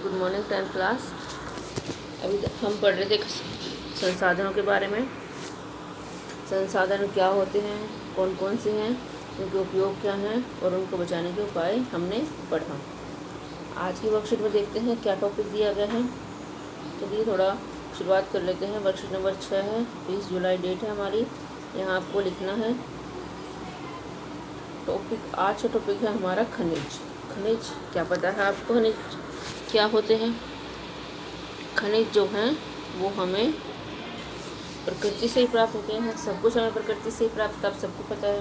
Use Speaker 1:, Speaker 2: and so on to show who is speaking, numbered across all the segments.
Speaker 1: Good morning 10th class. अभी हम पढ़ रहे थे संसाधनों के बारे में। संसाधन क्या होते हैं, कौन कौन से हैं, उनके उपयोग क्या हैं और उनको बचाने के उपाय हमने पढ़ा। आज की वर्कशीट में देखते हैं क्या टॉपिक दिया गया है। चलिए थोड़ा शुरुआत कर लेते हैं। वर्कशीट नंबर 6 है, 20 जुलाई डेट है हमारी। यहाँ आपको लिखना है टॉपिक। आज का टॉपिक है हमारा खनिज। खनिज क्या पता है आपको? खनिज क्या होते हैं? खनिज जो हैं वो हमें प्रकृति से ही प्राप्त होते हैं। सब कुछ हमें प्रकृति से ही प्राप्त, आप सबको पता है।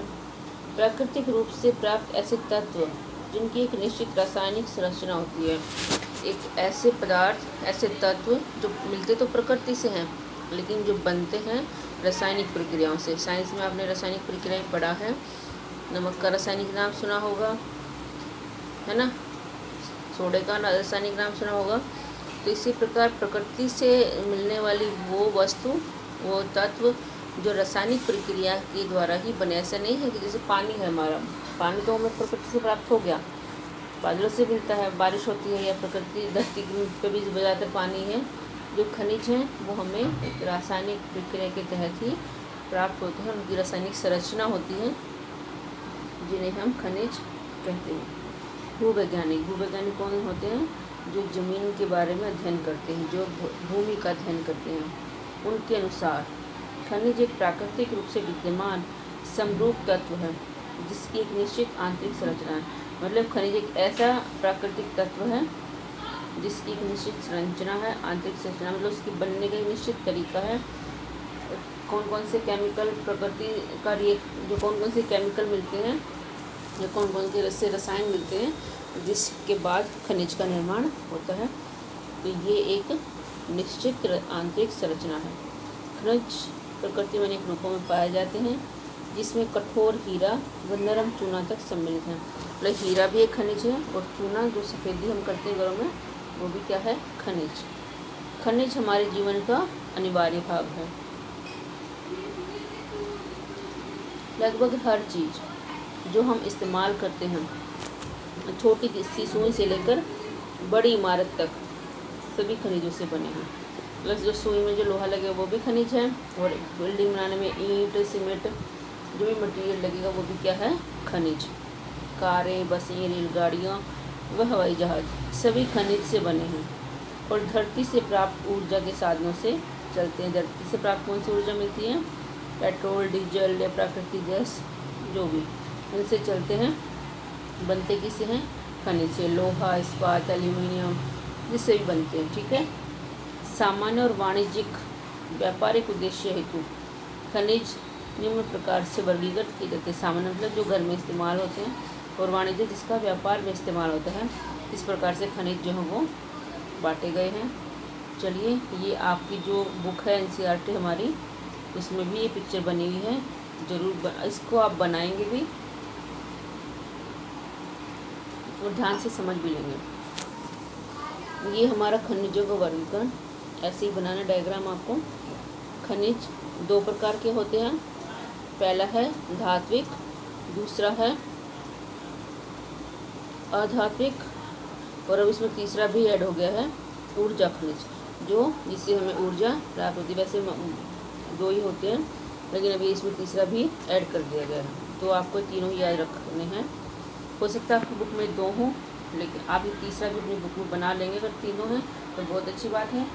Speaker 1: प्राकृतिक रूप से प्राप्त ऐसे तत्व जिनकी एक निश्चित रासायनिक संरचना होती है। एक ऐसे पदार्थ, ऐसे तत्व जो मिलते तो प्रकृति से हैं लेकिन जो बनते हैं रासायनिक प्रक्रियाओं से। साइंस में आपने रासायनिक प्रक्रियाएं पढ़ा है। नमक का रासायनिक नाम सुना होगा, है ना? सोडे का रासायनिक नाम सुना होगा। तो इसी प्रकार प्रकृति से मिलने वाली वो वस्तु, वो तत्व जो रासायनिक प्रक्रिया के द्वारा ही बने। ऐसा नहीं है कि जैसे पानी है हमारा, पानी तो हमें प्रकृति से प्राप्त हो गया, बादलों से मिलता है, बारिश होती है, या प्रकृति धरती पे भी ज़्यादातर पानी है। जो खनिज हैं वो हमें एक रासायनिक प्रक्रिया के तहत ही प्राप्त होते हैं। उनकी रासायनिक संरचना होती है जिन्हें हम खनिज कहते हैं। भूवैज्ञानिक कौन होते हैं? जो ज़मीन के बारे में अध्ययन करते हैं, जो भूमि का अध्ययन करते हैं। उनके अनुसार खनिज एक प्राकृतिक रूप से विद्यमान समरूप तत्व है जिसकी एक निश्चित आंतरिक संरचना है। मतलब खनिज एक ऐसा प्राकृतिक तत्व है जिसकी एक निश्चित संरचना है, आंतरिक संरचना, मतलब उसकी बनने का एक निश्चित तरीका है। कौन कौन से केमिकल प्रकृति का जो कौन कौन से केमिकल मिलते हैं या कौन कौन से रसायन मिलते हैं जिसके बाद खनिज का निर्माण होता है। तो ये एक निश्चित आंतरिक संरचना है। खनिज प्रकृति में अनेक रूपों में पाए जाते हैं जिसमें कठोर हीरा व नरम चूना तक सम्मिलित है। मतलब हीरा भी एक खनिज है और चूना जो सफ़ेदी हम करते हैं घरों में वो भी क्या है? खनिज। खनिज हमारे जीवन का अनिवार्य भाग है। लगभग हर चीज़ जो हम इस्तेमाल करते हैं, छोटी सी सुई से लेकर बड़ी इमारत तक, सभी खनिजों से बने हैं। प्लस जो सुई में जो लोहा लगे वो भी खनिज है, और बिल्डिंग बनाने में ईंट, सीमेंट, जो भी मटेरियल लगेगा वो भी क्या है? खनिज। कारें, बसें, रेलगाड़ियाँ व हवाई जहाज़ सभी खनिज से बने हैं और धरती से प्राप्त ऊर्जा के साधनों से चलते हैं। धरती से प्राप्त कौन सी ऊर्जा मिलती है? पेट्रोल, डीजल या प्राकृतिक गैस, जो भी इनसे चलते हैं। बनते किससे हैं? खनिज से। लोहा, इस्पात, एल्यूमिनियम, जिससे भी बनते हैं। ठीक है। सामान्य और वाणिज्यिक व्यापारिक उद्देश्य हेतु खनिज निम्न प्रकार से वर्गीकृत किए जाते हैं। सामान्य मतलब जो घर में इस्तेमाल होते हैं, और वाणिज्य जिसका व्यापार में इस्तेमाल होता है। इस प्रकार से खनिज जो है वो बांटे गए हैं। चलिए, ये आपकी जो बुक है NCERT हमारी, उसमें भी ये पिक्चर बनी हुई है। ज़रूर इसको आप बनाएंगे भी और ध्यान से समझ भी लेंगे। ये हमारा खनिजों का वर्गीकरण ऐसे ही बनाना डायग्राम आपको। खनिज दो प्रकार के होते हैं। पहला है धात्विक, दूसरा है अधात्विक, और अब इसमें तीसरा भी ऐड हो गया है, ऊर्जा खनिज, जो जिससे हमें ऊर्जा प्राप्त होती है। वैसे दो ही होते हैं लेकिन अभी इसमें तीसरा भी ऐड कर दिया गया है। तो आपको तीनों ही याद रखने हैं। हो सकता है आपकी बुक में दो हों, लेकिन आप ये तीसरा भी अपनी बुक में बना लेंगे। अगर तीनों हैं तो बहुत अच्छी बात है।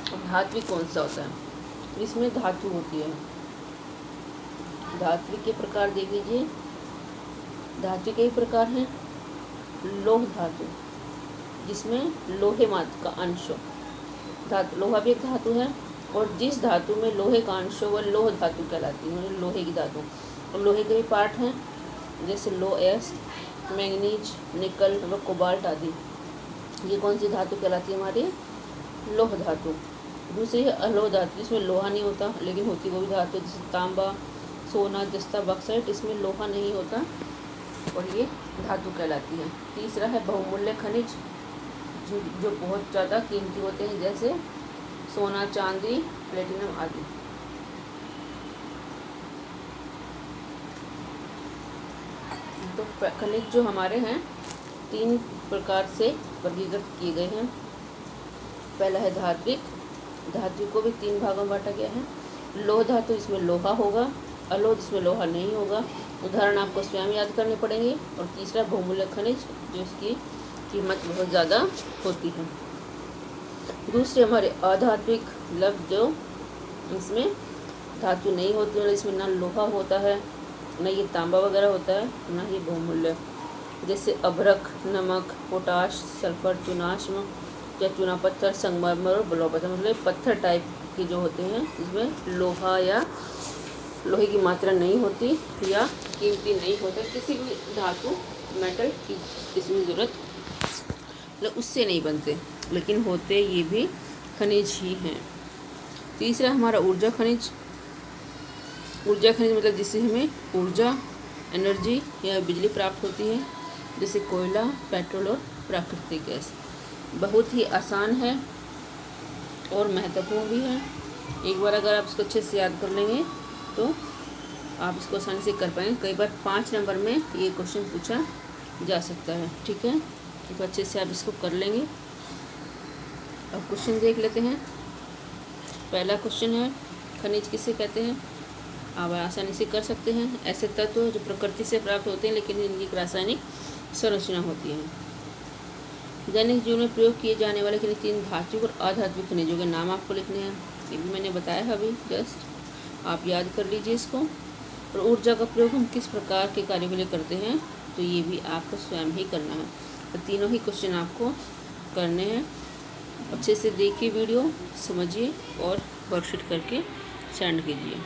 Speaker 1: अब धात्विक कौन सा होता है? इसमें धातु होती है। धात्विक के प्रकार देख लीजिए। धातु कई प्रकार हैं। लोह धातु, जिसमें लोहे मात्र का अंश हो। लोहा भी एक धातु है, और जिस धातु में लोहे का अंश हो वह लोह धातु कहलाती है, मतलब लोहे की धातु। और लोहे के भी पार्ट हैं, जैसे लोएस, मैंगनीज, निकल व कोबाल्ट आदि। ये कौन सी धातु कहलाती है? हमारी लोह धातु। दूसरी है अलोह धातु, जिसमें लोहा नहीं होता लेकिन होती वो भी धातु, जैसे तांबा, सोना, जस्ता, बक्साइट, इसमें लोहा नहीं होता और ये धातु कहलाती है। तीसरा है बहुमूल्य खनिज, जो बहुत ज़्यादा कीमती होते हैं, जैसे सोना, चांदी, प्लेटिनम आदि। तो खनिज जो हमारे हैं 3 प्रकार से वर्गीकृत किए गए हैं। पहला है धात्विक। धातु को भी 3 भागों में बांटा गया है। लोह धातु, इसमें लोहा होगा। अलोह, जिसमें लोहा नहीं होगा। उदाहरण आपको स्वयं याद करने पड़ेंगे। और तीसरा बहुमूल्य खनिज, जो इसकी कीमत बहुत ज़्यादा होती है। दूसरे हमारे अधात्विक लव, जो इसमें धातु नहीं होती, मतलब इसमें ना लोहा होता है, न ये तांबा वगैरह होता है, न ही बहुमूल्य, जैसे अभ्रक, नमक, पोटाश, सल्फर, चूनाश्म या चूना पत्थर, संगमरमर और बलौर पत्थर, मतलब पत्थर टाइप के जो होते हैं इसमें लोहा या लोहे की मात्रा नहीं होती या कीमती नहीं होता। किसी भी धातु मेटल की इसमें ज़रूरत, मतलब उससे नहीं बनते, लेकिन होते ये भी खनिज ही हैं। तीसरा हमारा ऊर्जा खनिज। ऊर्जा खनिज मतलब जिससे हमें ऊर्जा, एनर्जी या बिजली प्राप्त होती है, जैसे कोयला, पेट्रोल और प्राकृतिक गैस। बहुत ही आसान है और महत्वपूर्ण भी है। एक बार अगर आप इसको अच्छे से याद कर लेंगे तो आप इसको आसानी से कर पाएंगे। कई बार 5 नंबर में ये क्वेश्चन पूछा जा सकता है। ठीक है, तो अच्छे से आप इसको कर लेंगे। अब क्वेश्चन देख लेते हैं। पहला क्वेश्चन है, खनिज किसे कहते हैं? आप आसानी से कर सकते हैं। ऐसे तत्व जो प्रकृति से प्राप्त होते हैं लेकिन इनकी रासायनिक संरचना होती है। दैनिक जीवन में प्रयोग किए जाने वाले 3 धात्विक और अधात्विक खनिजों के नाम आपको लिखने हैं। ये भी मैंने बताया अभी जस्ट, आप याद कर लीजिए इसको। और ऊर्जा का प्रयोग हम किस प्रकार के कार्यों के लिए करते हैं, तो ये भी आपको स्वयं ही करना है। तो तीनों ही क्वेश्चन आपको करने हैं। अच्छे से देखिए वीडियो, समझिए और वर्कशीट करके सेंड कीजिए।